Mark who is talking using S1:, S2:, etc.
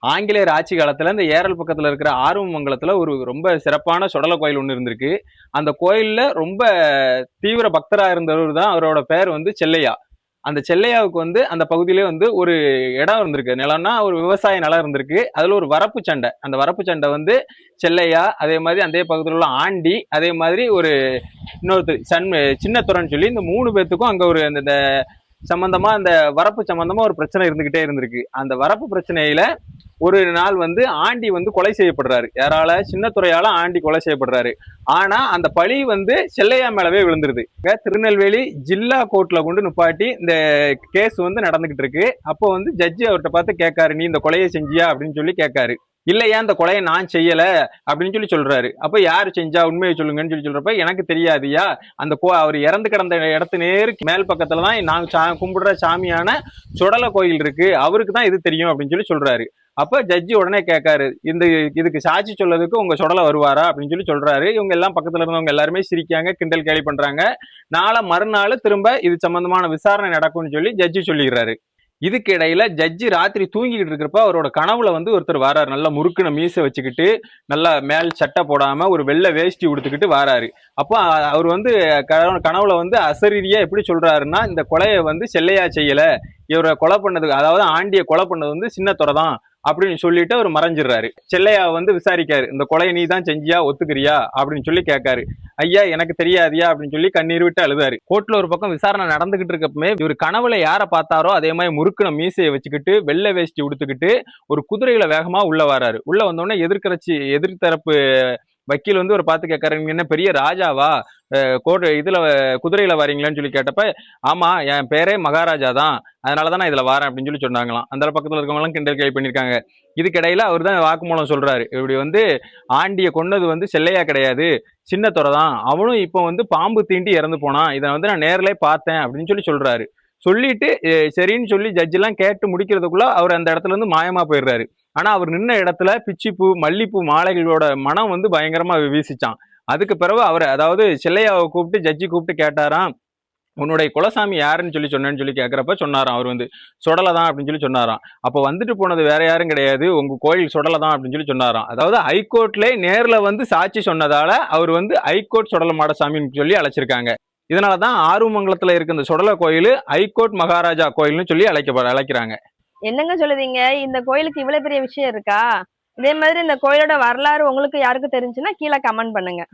S1: ஆங்கிலேயர் ஆட்சி காலத்துல இந்த ஏரல் பக்கத்துல இருக்கிற ஆர்வமங்கலத்துல ஒரு ரொம்ப சிறப்பான சுடல கோயில் ஒன்று இருந்திருக்கு. அந்த கோயில்ல ரொம்ப தீவிர பக்தரா இருந்தவர் தான், அவரோட பேர் வந்து செல்லையா. அந்த செல்லையாவுக்கு வந்து அந்த பகுதியிலே வந்து ஒரு இடம் இருந்திருக்கு. நிலம்னா ஒரு விவசாய நிலம் இருந்திருக்கு. அதுல ஒரு வரப்பு சண்டை, அந்த வரப்பு சண்டை வந்து செல்லையா, அதே மாதிரி அதே பகுதியில் உள்ள ஆண்டி, அதே மாதிரி ஒரு இன்னொருத்தர் சின்னத்துறன்னு சொல்லி, இந்த 3 பேத்துக்கும் அங்க ஒரு அந்த சம்பந்தமா, அந்த வரப்பு சம்பந்தமா ஒரு பிரச்சனை இருந்துகிட்டே இருந்திருக்கு. அந்த வரப்பு பிரச்சனையில ஒரு நாள் வந்து ஆண்டி வந்து கொலை செய்யப்படுறாரு. யாரால? சின்னத்துறையால ஆண்டி கொலை செய்யப்படுறாரு. ஆனா அந்த பழி வந்து செல்லையா மேலவே விழுந்துருது. திருநெல்வேலி ஜில்லா கோர்ட்ல கொண்டு நிப்பாட்டி இந்த கேஸ் வந்து நடந்துகிட்டு இருக்கு. அப்போ வந்து ஜட்ஜி அவர்கிட்ட பார்த்து கேட்காரு, நீ இந்த கொலையை செஞ்சியா அப்படின்னு சொல்லி கேட்காரு. இல்லையா, இந்த கொலையை நான் செய்யல அப்படின்னு சொல்லி சொல்றாரு. அப்ப யாரு செஞ்சா, உண்மையை சொல்லுங்கன்னு சொல்லி சொல்றப்ப, எனக்கு தெரியாதியா, அந்த அவர் இறந்து கிடந்த இடத்து நேருக்கு மேல் பக்கத்துலதான் நாங்க கும்பிடுற சாமியான சுடல கோயில் இருக்கு, அவருக்கு தான் இது தெரியும் அப்படின்னு சொல்லி சொல்றாரு. அப்ப ஜட்ஜி உடனே கேட்காரு, இதுக்கு சாட்சி சொல்லதுக்கு உங்க சுடல வருவாரா அப்படின்னு சொல்லி சொல்றாரு. இவங்க எல்லாம் பக்கத்துல இருந்தவங்க எல்லாருமே சிரிக்காங்க, கிண்டல் கேலி பண்றாங்க. நாளை மறுநாள் திரும்ப இது சம்பந்தமான விசாரணை நடக்கும்னு சொல்லி ஜட்ஜி சொல்லிடுறாரு. இதுக்கு இடையில ஜட்ஜி ராத்திரி தூங்கிக்கிட்டு இருக்கிறப்ப அவரோட கனவுல வந்து ஒருத்தர் வாராரு. நல்லா முறுக்குன மீசை வச்சுக்கிட்டு, நல்லா மேல் சட்டை போடாம ஒரு வெள்ளை வேஷ்டி உடுத்துக்கிட்டு வாராரு. அப்போ அவர் வந்து கனவுல வந்து அசரீரியா எப்படி சொல்றாருன்னா, இந்த கொலையை வந்து செல்லையா செய்யல, இவரை கொலை பண்ணது, அதாவது ஆண்டிய கொலை பண்ணது வந்து சின்னத்துறை தான் அப்படின்னு சொல்லிட்டு அவர் மறைஞ்சிடுறாரு. செல்லையா வந்து விசாரிக்காரு, இந்த கொலையை நீ தான் செஞ்சியா, ஒத்துக்கிறியா அப்படின்னு சொல்லி கேட்காரு. ஐயா எனக்கு தெரியாதியா அப்படின்னு சொல்லி கண்ணீர் விட்டு அழுதாரு. கோர்ட்ல ஒரு பக்கம் விசாரணை நடந்துகிட்டு இருக்கப்பமே இவர் கனவுல யாரை பார்த்தாரோ அதே மாதிரி முறுக்குன மீசையை வச்சுக்கிட்டு வெள்ளை வேஷ்டி உடுத்துக்கிட்டு ஒரு குதிரையில வேகமா உள்ள வராரு. உள்ள வந்தோடனே எதிர்த்தரப்பு வக்கீல் வந்து ஒரு பார்த்து கேட்காரு, நீங்க என்ன பெரிய ராஜாவா, இதுல குதிரையில வரீங்களான்னு சொல்லி கேட்டப்ப, ஆமா என் பேரே மகாராஜா தான், அதனாலதான் நான் இதுல வரேன் அப்படின்னு சொல்லி சொன்னாங்களாம். அந்த பக்கத்துல இருக்கவங்க எல்லாம் கிண்டல் கேள்வி பண்ணிருக்காங்க. இதுக்கிடையில அவர் தான் வாக்குமூலம் சொல்றாரு, இப்படி வந்து ஆண்டிய கொன்னது வந்து செல்லையா கிடையாது, சின்னத்துறை தான், அவனும் இப்போ வந்து பாம்பு தீண்டி இறந்து போனான், இதை வந்து நான் நேரிலே பார்த்தேன் அப்படின்னு சொல்லி சொல்றாரு. சொல்லிட்டு சரின்னு சொல்லி ஜட்ஜ் எல்லாம் கேட்டு முடிக்கிறதுக்குள்ள அவர் அந்த இடத்துல இருந்து மாயமா போயிடுறாரு. ஆனா அவர் நின்ன இடத்துல பிச்சிப்பூ மல்லிப்பூ மாலைகளோட மனம் வந்து பயங்கரமா வீசிச்சான். அதுக்கு பிறகு அவர், அதாவது செல்லையாவை கூப்பிட்டு ஜட்ஜி கூப்பிட்டு கேட்டாராம், உன்னுடைய குலசாமி யாருன்னு சொல்லி சொன்னேன்னு சொல்லி கேட்கறப்ப சொன்னாராம் அவர் வந்து சுடலை தான் அப்படின்னு சொல்லி சொன்னாராம். அப்போ வந்துட்டு போனது வேற யாரும் கிடையாது, உங்க கோயில் சுடலை தான் அப்படின்னு சொல்லி சொன்னாராம். அதாவது ஹைகோர்ட்ல நேர்ல வந்து சாட்சி சொன்னதால அவர் வந்து ஹைகோர்ட் சுடல மாடசாமின்னு சொல்லி அழைச்சிருக்காங்க. இதனாலதான் ஆறுமங்கலத்துல இருக்க இந்த சுடல கோயில் ஹைகோர்ட் மகாராஜா கோயில்னு சொல்லி அழைக்கிறாங்க.
S2: என்னங்க சொல்லுதீங்க, இந்த கோயிலுக்கு இவ்வளவு பெரிய விஷயம் இருக்கா? இதே மாதிரி இந்த கோயிலோட வரலாறு உங்களுக்கு யாருக்கு தெரிஞ்சுன்னா கீழே கமெண்ட் பண்ணுங்க.